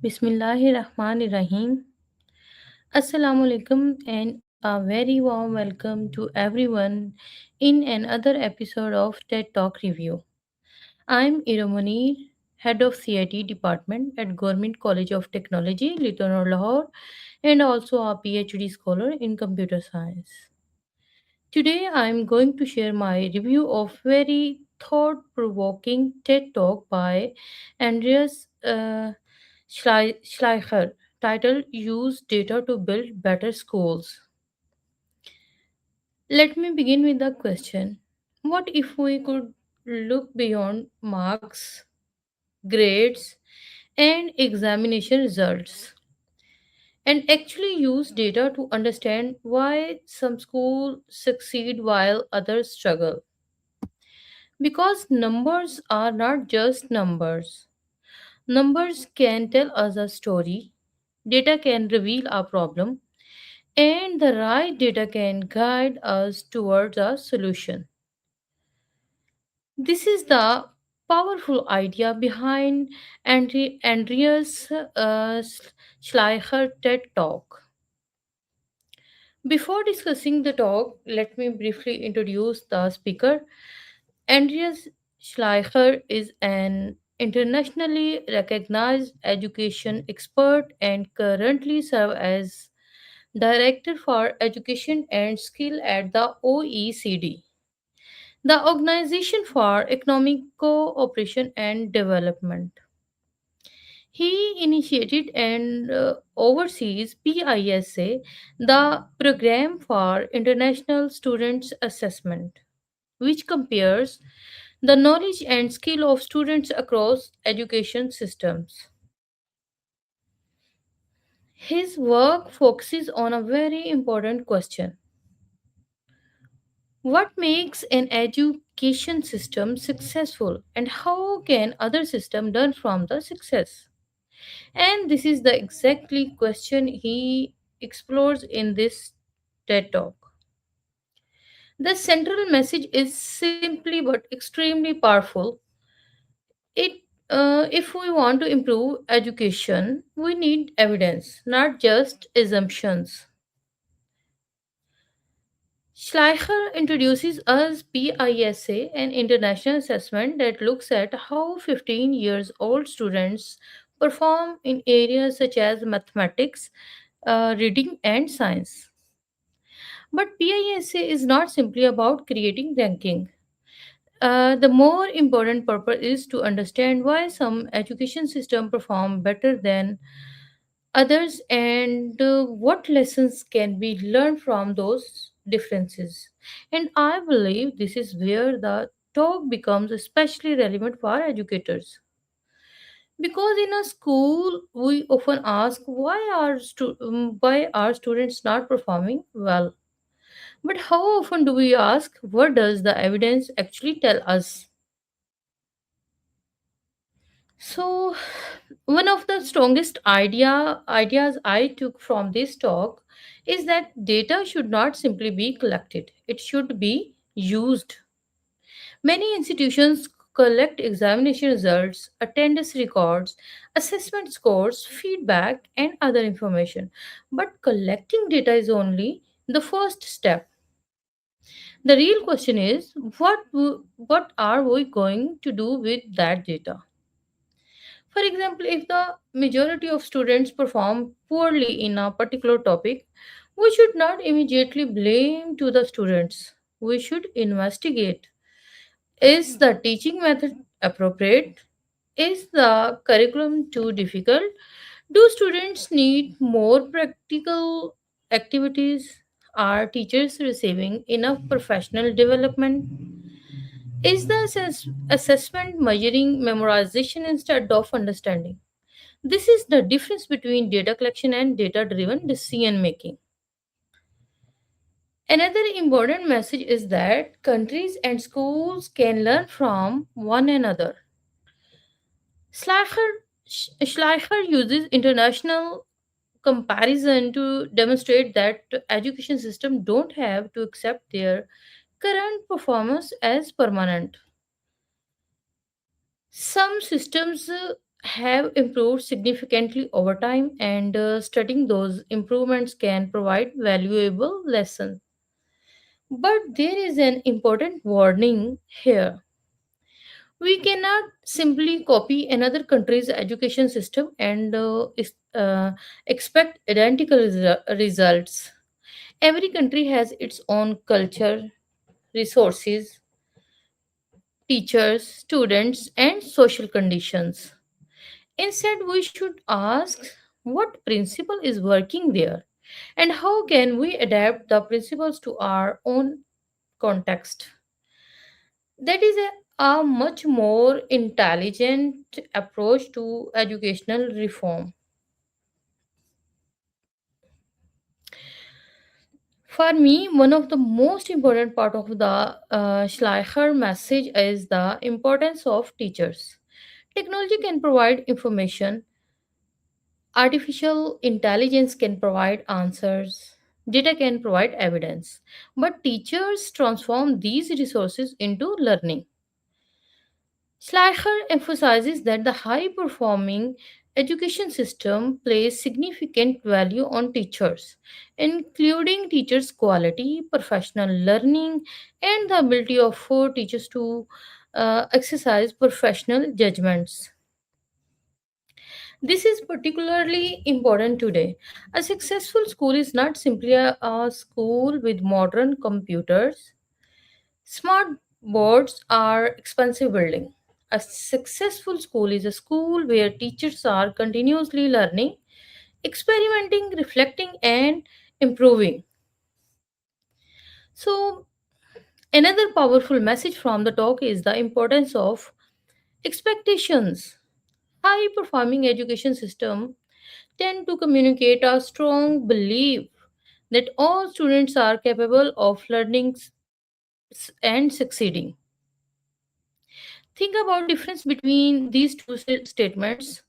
Bismillahirrahmanirrahim. Assalamu alaikum and a very warm welcome to everyone in another episode of TED Talk Review. I'm Iram Munir, Head of CIT Department at Government College of Technology, Lytton, Lahore, and also a PhD scholar in computer science. Today I'm going to share my review of very thought-provoking TED Talk by Andreas Schleicher titled Use Data to Build Better Schools. Let me begin with the question: what if we could look beyond marks, grades, and examination results and actually use data to understand why some schools succeed while others struggle? Because numbers are not just numbers. Numbers can tell us a story, data can reveal a problem, and the right data can guide us towards a solution. This is the powerful idea behind Andreas Schleicher TED Talk. Before discussing the talk, let me briefly introduce the speaker. Andreas Schleicher is an internationally recognized education expert and currently serves as Director for Education and Skill at the OECD, the Organization for Economic Cooperation and Development. He initiated and oversees PISA, the Program for International Students Assessment, which compares the knowledge and skill of students across education systems. His work focuses on a very important question: what makes an education system successful and how can other systems learn from the success? And this is the exactly question he explores in this TED Talk. The central message is simply but extremely powerful. It if we want to improve education, we need evidence, not just assumptions. Schleicher introduces us PISA, an international assessment that looks at how 15 years old students perform in areas such as mathematics, reading, and science. But PISA is not simply about creating ranking. The more important purpose is to understand why some education system perform better than others and what lessons can be learned from those differences. And I believe this is where the talk becomes especially relevant for educators. Because in a school, we often ask why are students not performing well? But how often do we ask what does the evidence actually tell us? So, one of the strongest ideas I took from this talk is that data should not simply be collected, it should be used. Many institutions collect examination results, attendance records, assessment scores, feedback, and other information. But collecting data is only the first step. The real question is what are we going to do with that data? For example, if the majority of students perform poorly in a particular topic, we should not immediately blame to the students. We should investigate. Is the teaching method appropriate? Is the curriculum too difficult? Do students need more practical activities? Are teachers receiving enough professional development? Is the assessment measuring memorization instead of understanding? This is the difference between data collection and data driven decision making. Another important message is that countries and schools can learn from one another. Schleicher uses international comparison to demonstrate that education systems don't have to accept their current performance as permanent. Some systems have improved significantly over time, and studying those improvements can provide valuable lessons. But there is an important warning here. We cannot simply copy another country's education system and expect identical results. Every country has its own culture, resources, teachers, students, and social conditions. Instead, we should ask what principle is working there and how can we adapt the principles to our own context. That is a much more intelligent approach to educational reform. For me, one of the most important part of the Schleicher message is the importance of teachers. Technology can provide information, artificial intelligence can provide answers, data can provide evidence, but teachers transform these resources into learning. Schleicher emphasizes that the high performing education system places significant value on teachers, including teachers' quality, professional learning, and the ability of for teachers to exercise professional judgments. This is particularly important today. A successful school is not simply a school with modern computers. Smart boards are expensive building. A successful school is a school where teachers are continuously learning, experimenting, reflecting, and improving. So, another powerful message from the talk is the importance of expectations. High performing education system tend to communicate a strong belief that all students are capable of learning and succeeding. Think about difference between these two statements.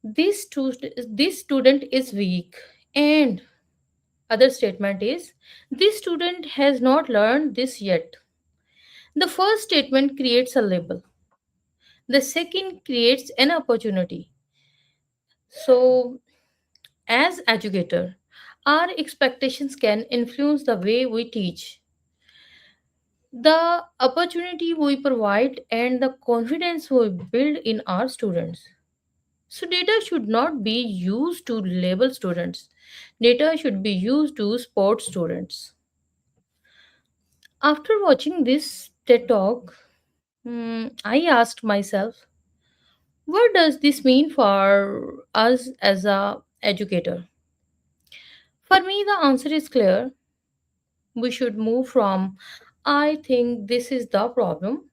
This student is weak, and other statement is this student has not learned this yet. The first statement creates a label. The second creates an opportunity. So, as educator, our expectations can influence the way we teach, the opportunity we provide, and the confidence we build in our students. So, data should not be used to label students. Data should be used to support students. After watching this TED talk, I asked myself, what does this mean for us as a educator? For me, the answer is clear. We should move from I think this is the problem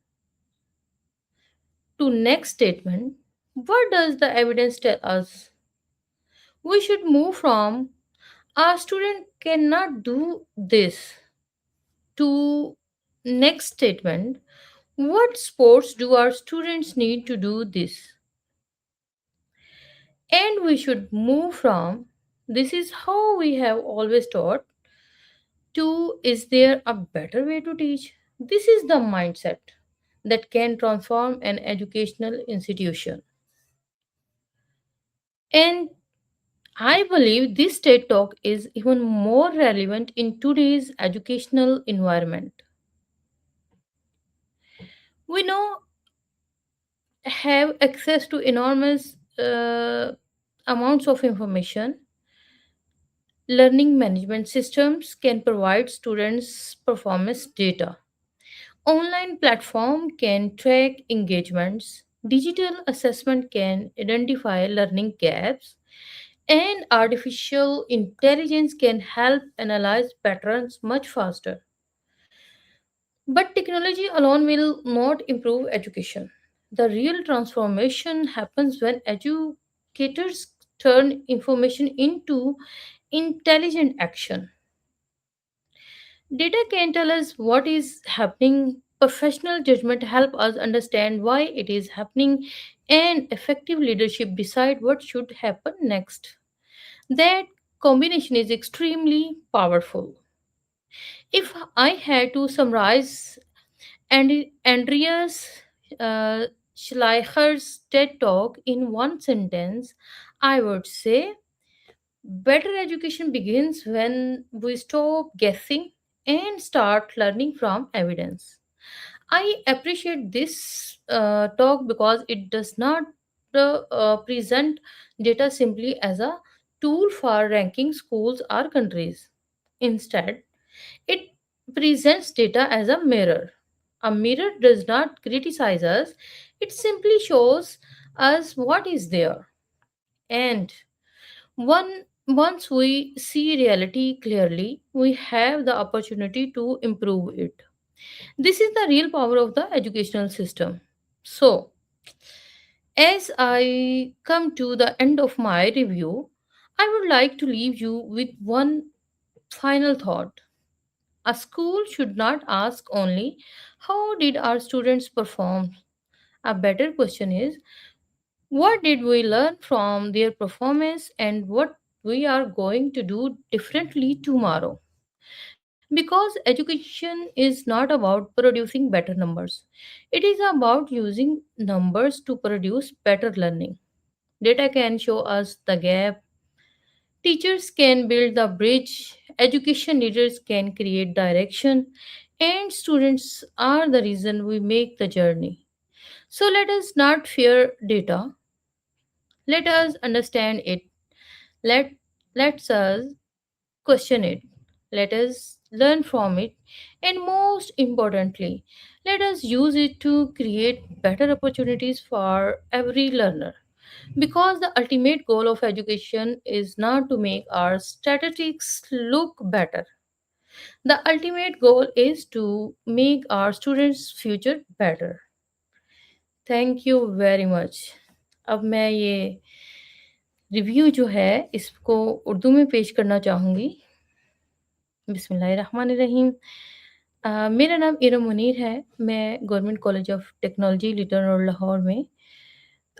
to next statement. What does the evidence tell us? We should move from our student cannot do this to next statement. What sports do our students need to do this? And we should move from this is how we have always taught to is there a better way to teach? This is the mindset that can transform an educational institution. And I believe this TED talk is even more relevant in today's educational environment. We know have access to enormous amounts of information. Learning management systems can provide students performance data. Online platform can track engagements. Digital assessment can identify learning gaps, and artificial intelligence can help analyze patterns much faster. But technology alone will not improve education. The real transformation happens when educators turn information into intelligent action. Data can tell us what is happening. Professional judgment help us understand why it is happening, and effective leadership decide what should happen next. That combination is extremely powerful. If I had to summarize Andreas Schleicher's TED Talk in one sentence, I would say better education begins when we stop guessing and start learning from evidence. I appreciate this talk because it does not present data simply as a tool for ranking schools or countries. Instead, it presents data as a mirror. A mirror does not criticize us, it simply shows us what is there. And once we see reality clearly, we have the opportunity to improve it. This is the real power of the educational system. So, as I come to the end of my review, I would like to leave you with one final thought. A school should not ask only, how did our students perform? A better question is, what did we learn from their performance and what we are going to do differently tomorrow? Because education is not about producing better numbers, it is about using numbers to produce better learning. Data can show us the gap, teachers can build the bridge, education leaders can create direction, and students are the reason we make the journey. So let us not fear data, let us understand it. Let let's us question it. Let us learn from it. And most importantly, let us use it to create better opportunities for every learner. Because the ultimate goal of education is not to make our statistics look better. The ultimate goal is to make our students' future better. Thank you very much. अब मैं ये review जो है इसको उर्दू में पेश करना चाहूँगी. बिस्मिल्लाहिर्रहमानिर्रहीम. मेरा नाम इरम मुनीर है. मैं government college of technology Lytton और लाहौर में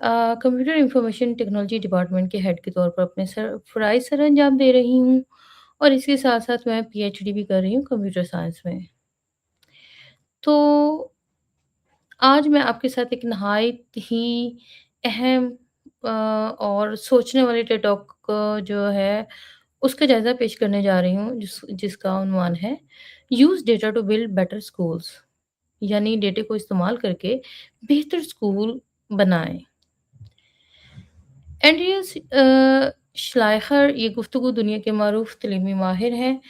कंप्यूटर इंफॉर्मेशन टेक्नोलॉजी डिपार्टमेंट के हेड के तौर पर अपने फ़राइज़ सर अंजाम दे रही हूँ और इसके साथ-साथ मैं पीएचडी भी कर रही हूँ कंप्यूटर साइंस में. तो आज मैं आपके साथ एक नहायत ही अहम और सोचने वाली टेड टॉक जो है, उसका जायज़ा पेश करने जा रही हूँ जिसका उन्वान है use data to build better schools, यानी डेटे को इस्तेमाल करके बेहतर स्कूल बनाएँ। एंड्रियस श्लाइखर ये गुफ्तगू दुनिया के मारूफ तलीमी माहिर हैं।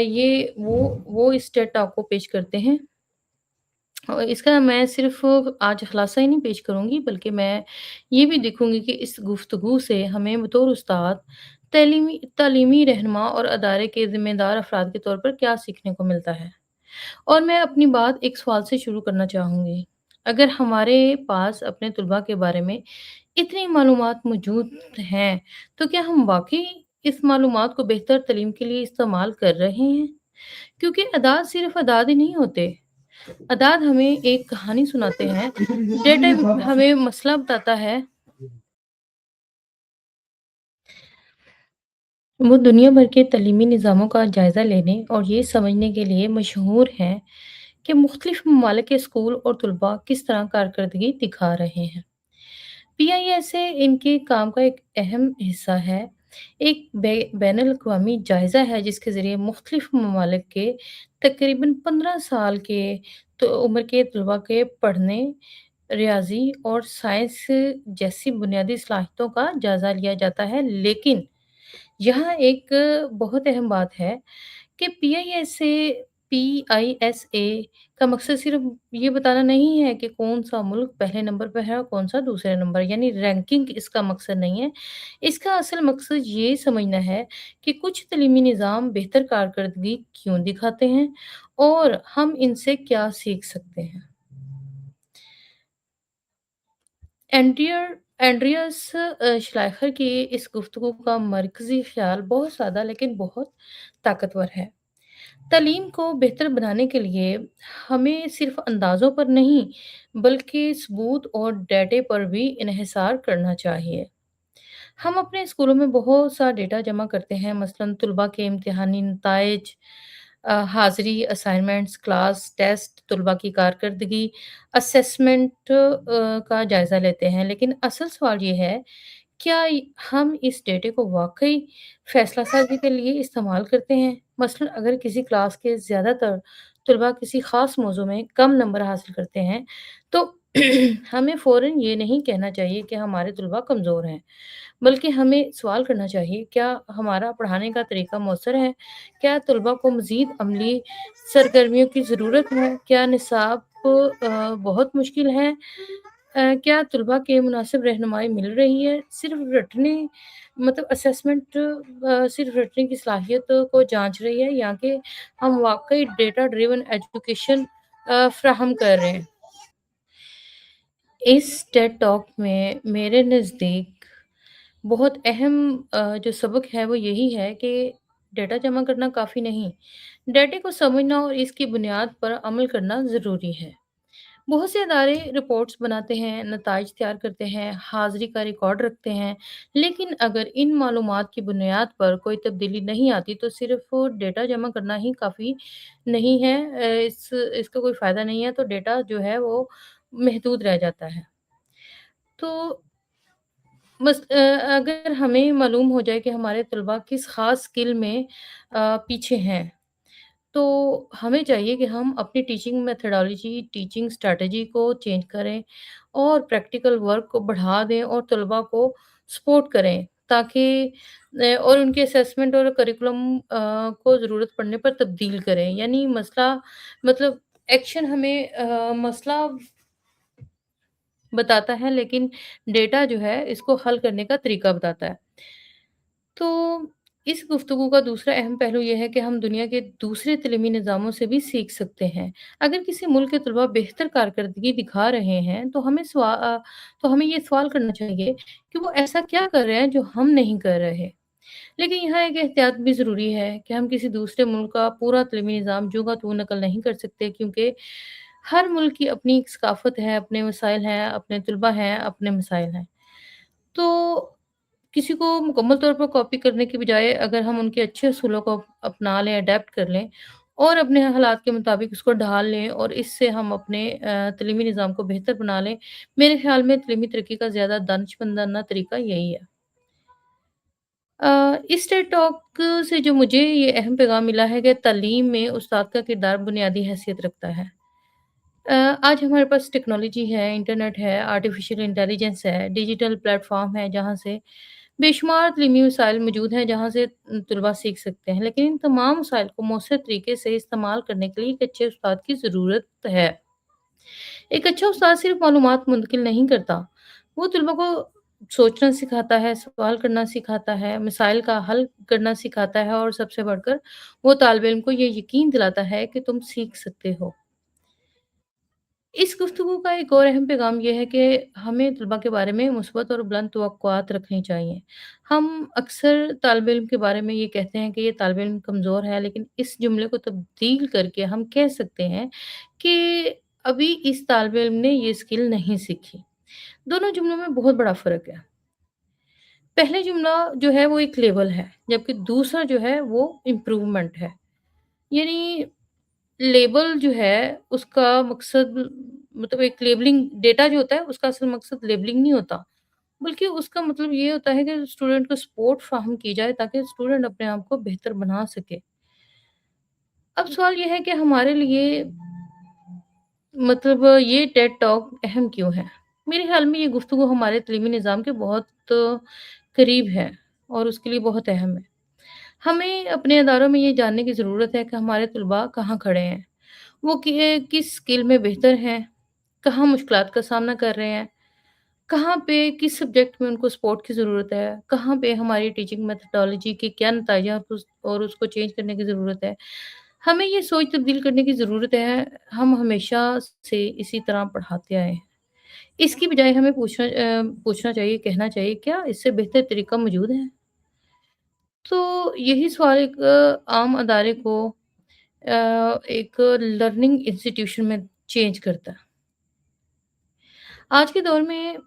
ये वो इस टेड टॉक को पेश करते हैं और इसका मैं सिर्फ़ आज ख़ुलासा ही नहीं पेश करूँगी, बल्कि मैं ये भी देखूँगी कि इस गुफ्तगू से हमें बतौर उस्ताद, तालीमी रहनुमा और अदारे के ज़िम्मेदार अफ़राद के तौर पर क्या सीखने को मिलता है। और मैं अपनी बात एक सवाल से शुरू करना चाहूँगी। अगर हमारे पास अपने तलबा के बारे में इतनी मालूमात मौजूद हैं, तो क्या हम वाक़ई इस मालूमात को बेहतर तालीम के लिए इस्तेमाल कर रहे हैं? क्योंकि अदाद सिर्फ़ अदाद ही नहीं होते। अदाद हमें एक कहानी सुनाते हैं, डेटा हमें मसला बताता है, वो दुनिया भर के तालीमी निज़ामों का जायज़ा लेने और ये समझने के लिए मशहूर हैं कि मुख्तलिफ़ ममालिक के स्कूल और तलबा किस तरह कारकर्दगी दिखा रहे हैं। पीआईएसए इनके काम का एक अहम हिस्सा है। एक बैनुल अक़वामी जायज़ा है जिसके ज़रिए मुख्तलिफ़ ममालिक के तकरीबन 15 साल के तो उम्र के तलबा के पढ़ने, रियाज़ी और साइंस जैसी बुनियादी सलाहियतों का जायज़ा लिया जाता है। लेकिन यहाँ एक बहुत अहम बात है कि पीआईएसए का मकसद सिर्फ़ ये बताना नहीं है कि कौन-सा मुल्क पहले नंबर पे है और कौन-सा दूसरे नंबर, यानी रैंकिंग इसका मकसद नहीं है। इसका असल मकसद ये समझना है कि कुछ तालीमी निज़ाम बेहतर कारकर्दगी क्यों दिखाते हैं और हम इनसे क्या सीख सकते हैं। एंड्रियस श्लाइखर की इस गुफ्तगू का मरकज़ी ख़्याल बहुत सादा लेकिन बहुत ताकतवर है। तालीम को बेहतर बनाने के लिए हमें सिर्फ़ अंदाज़ों पर नहीं, बल्कि सबूत और डेटे पर भी इन्हिसार करना चाहिए। हम अपने स्कूलों में बहुत सा डेटा जमा करते हैं, मसलन तलबा के इम्तिहानी नताइज, हाज़िरी, असाइनमेंट्स, क्लास टेस्ट, तलबा की कारकर्दगी, असेसमेंट का जायज़ा लेते हैं। लेकिन असल सवाल ये है, क्या हम इस डेटे को वाक़ई फ़ैसला साज़ी के लिए इस्तेमाल करते हैं? मसलन अगर किसी क्लास के ज़्यादातर तलबा किसी ख़ास मौज़ू में कम नंबर हासिल करते हैं, तो हमें फ़ौरन ये नहीं कहना चाहिए कि हमारे तलबा कमज़ोर हैं। बल्कि हमें सवाल करना चाहिए, क्या हमारा पढ़ाने का तरीका मौसर है? क्या तलबा को मज़ीद अमली सरगर्मियों की ज़रूरत है? क्या निसाब बहुत मुश्किल है? क्या तलबा के मुनासिब रहनुमाई मिल रही है? सिर्फ़ रटने मतलब असेसमेंट सिर्फ़ रटने की सलाहियत को जाँच रही है या कि हम वाक़ई डेटा ड्रिवन एजुकेशन फ़राहम कर रहे हैं? इस टेड टॉक में मेरे नज़दीक बहुत अहम जो सबक है वो यही है कि डेटा जमा करना काफ़ी नहीं, डेटे को समझना और इसकी बुनियाद पर अमल करना ज़रूरी है। बहुत से अदारे रिपोर्ट्स बनाते हैं, नताइज तैयार करते हैं, हाज़िरी का रिकॉर्ड रखते हैं, लेकिन अगर इन मालूमात की बुनियाद पर कोई तब्दीली नहीं आती तो सिर्फ़ डेटा जमा करना ही काफ़ी नहीं है। इसका कोई फ़ायदा नहीं है, तो डेटा जो है वो महदूद रह जाता है। तो अगर हमें मालूम हो जाए कि हमारे तलबा किस ख़ास स्किल में पीछे हैं, तो हमें चाहिए कि हम अपनी टीचिंग मेथोडोलॉजी, टीचिंग स्ट्रैटेजी को चेंज करें और प्रैक्टिकल वर्क को बढ़ा दें और तलबा को सपोर्ट करें ताकि और उनके असेसमेंट और करिकुलम को ज़रूरत पड़ने पर तब्दील करें। यानी मसला मतलब एक्शन हमें मसला बताता है, लेकिन डेटा जो है इसको हल करने का तरीका बताता है। तो इस गुफ्तगू का दूसरा अहम पहलू ये है कि हम दुनिया के दूसरे तलीमी निज़ामों से भी सीख सकते हैं। अगर किसी मुल्क के तलबा बेहतर कारकर्दगी दिखा रहे हैं, तो हमें ये सवाल करना चाहिए कि वो ऐसा क्या कर रहे हैं जो हम नहीं कर रहे। लेकिन यहाँ एक एहतियात भी ज़रूरी है कि हम किसी दूसरे मुल्क का पूरा तलीमी निज़ाम जूँ का त्वं नकल नहीं कर सकते, क्योंकि हर मुल्क की अपनी एक सकाफ़त है, अपने वसाइल हैं, अपने तलबा हैं, अपने मसाइल हैं। तो किसी को मुकम्मल तौर पर कॉपी करने की बजाय अगर हम उनके अच्छे असूलों को अपना लें, अडैप्ट कर लें और अपने हालात के मुताबिक उसको ढाल लें और इससे हम अपने तलीमी निज़ाम को बेहतर बना लें, मेरे ख़्याल में तलीमी तरक्की का ज़्यादा दानिशमंदाना तरीका यही है। इस टेड टॉक से जो मुझे ये अहम पैगाम मिला है कि तालीम में उस्ताद का किरदार बुनियादी हैसियत रखता है। आज हमारे पास टेक्नोलॉजी है, इंटरनेट है, आर्टिफ़िशियल इंटेलिजेंस है, डिजिटल प्लेटफ़ॉर्म है जहाँ से बेशुमार तलीमी वसाइल मौजूद हैं जहाँ से तलबा सीख सकते हैं। लेकिन इन तमाम वसाइल को मौसर तरीके से इस्तेमाल करने के लिए एक अच्छे उस्ताद की ज़रूरत है। एक अच्छा उस्ताद सिर्फ़ मालूमात मुंतकिल नहीं करता, वो तलबा को सोचना सिखाता है, सवाल करना सिखाता है, मसाइल का हल करना सिखाता है और सबसे बढ़कर वो तालिब इल्म को ये यकीन दिलाता है कि तुम सीख सकते हो। इस गुफ्तगू का एक और अहम पैगाम ये है कि हमें तलबा के बारे में मुस्बत और बुलंद तवक्कुआत रखनी चाहिए। हम अक्सर तालिब इल्म के बारे में ये कहते हैं कि ये तालिब इल्म कमज़ोर है, लेकिन इस जुमले को तब्दील करके हम कह सकते हैं कि अभी इस तालिब इल्म ने ये स्किल नहीं सीखी। दोनों जुमलों में बहुत बड़ा फ़र्क है। पहले जुमला जो है वो एक लेवल है, जबकि दूसरा जो है वो इम्प्रूवमेंट है। यानी लेबल जो है उसका मकसद मतलब एक लेबलिंग डेटा जो होता है उसका असल मकसद लेबलिंग नहीं होता, बल्कि उसका मतलब ये होता है कि स्टूडेंट को सपोर्ट फ़राहम की जाए ताकि स्टूडेंट अपने आप को बेहतर बना सके। अब सवाल ये है कि हमारे लिए मतलब ये टेड टॉक अहम क्यों है? मेरे ख़्याल में ये गुफ्तगू हमारे तलीमी निज़ाम के बहुत करीब है और उसके लिए बहुत अहम है। हमें अपने इदारों में ये जानने की ज़रूरत है कि हमारे तलबा कहाँ खड़े हैं। वो किस स्किल में बेहतर हैं, कहाँ मुश्किलात का सामना कर रहे हैं, कहाँ पे किस सब्जेक्ट में उनको सपोर्ट की ज़रूरत है, कहाँ पे हमारी टीचिंग मेथोडोलॉजी के क्या नतीजे हैं और उसको चेंज करने की ज़रूरत है। हमें ये सोच तब्दील करने की ज़रूरत है, हम हमेशा से इसी तरह पढ़ाते आए हैं। इसकी बजाय हमें पूछना चाहिए, कहना चाहिए क्या इससे बेहतर तरीका मौजूद है? तो यही सवाल एक आम अदारे को एक लर्निंग इंस्टीट्यूशन में चेंज करता है। आज के दौर में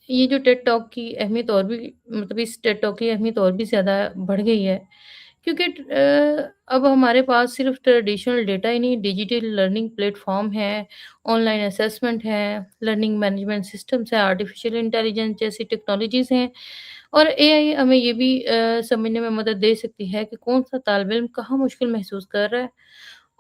ये जो टेड टॉक की अहमियत और भी मतलब इस टेड टॉक की अहमियत और भी ज़्यादा बढ़ गई है, क्योंकि अब हमारे पास सिर्फ ट्रेडिशनल डेटा ही नहीं, डिजिटल लर्निंग प्लेटफ़ॉर्म है, ऑनलाइन असेसमेंट है, लर्निंग मैनेजमेंट सिस्टम्स हैं, आर्टिफ़िशियल इंटेलिजेंस जैसी टेक्नोलॉजीज़ हैं और एआई हमें ये भी समझने में मदद दे सकती है कि कौन-सा तालिब इल्म कहाँ मुश्किल महसूस कर रहा है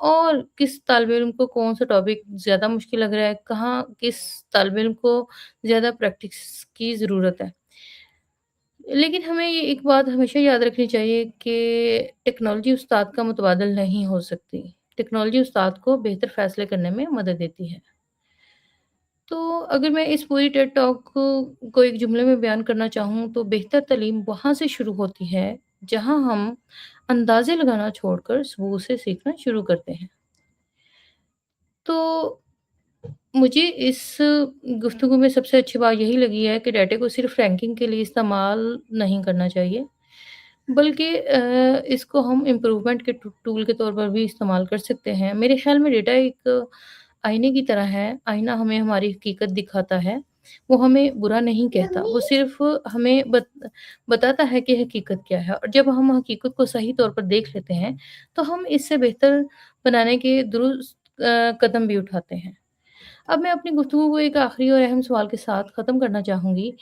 और किस तालिब इल्म को कौन-सा टॉपिक ज़्यादा मुश्किल लग रहा है, कहाँ किस तालिब इल्म को ज़्यादा प्रैक्टिस की ज़रूरत है। लेकिन हमें ये एक बात हमेशा याद रखनी चाहिए कि टेक्नोलॉजी उस्ताद का मुतबादल नहीं हो सकती। टेक्नोलॉजी उस्ताद को बेहतर फ़ैसले करने में मदद देती है। तो अगर मैं इस पूरी टेड टॉक को एक जुमले में बयान करना चाहूँ तो बेहतर तालीम वहाँ से शुरू होती है, जहाँ हम अंदाज़े लगाना छोड़कर सबूत से सीखना शुरू करते हैं। तो मुझे इस गुफ्तगू में सबसे अच्छी बात यही लगी है कि डाटा को सिर्फ़ रैंकिंग के लिए इस्तेमाल नहीं करना चाहिए। बल्कि इसको हम इम्प्रूवमेंट के टूल के तौर पर भी इस्तेमाल कर सकते हैं। मेरे ख़्याल में डेटा एक आईने की तरह है। आईना हमें हमारी हकीकत दिखाता है। वो हमें बुरा नहीं कहता, वो सिर्फ़ हमें बताता है कि हकीकत क्या है और जब हम हकीकत को सही तौर पर देख लेते हैं, तो हम इससे बेहतर बनाने के दुरुस्त कदम भी उठाते हैं। अब मैं अपनी गुफ्तगू को एक आखिरी और अहम सवाल के साथ ख़त्म करना चाहूँगी।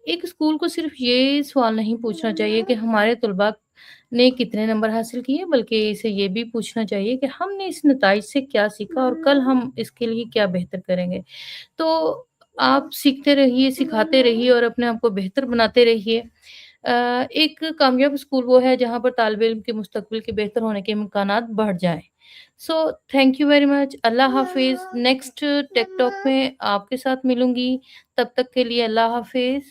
एक स्कूल को सिर्फ़ ये सवाल नहीं पूछना चाहिए कि हमारे तलबा ने कितने नंबर हासिल किए, बल्कि इसे ये भी पूछना चाहिए कि हमने इस नताइज से क्या सीखा और कल हम इसके लिए क्या बेहतर करेंगे। तो आप सीखते रहिए, सिखाते रहिए और अपने आप को बेहतर बनाते रहिए। एक कामयाब स्कूल वो है जहाँ पर तालिब-इल्म के मुस्तकबिल के बेहतर होने के इम्कानात बढ़ जाएँ। So thank you very much. अल्लाह हाफ़िज़। नेक्स्ट टेक टॉक में आपके साथ मिलूँगी। तब तक के लिए अल्लाह हाफ़िज़।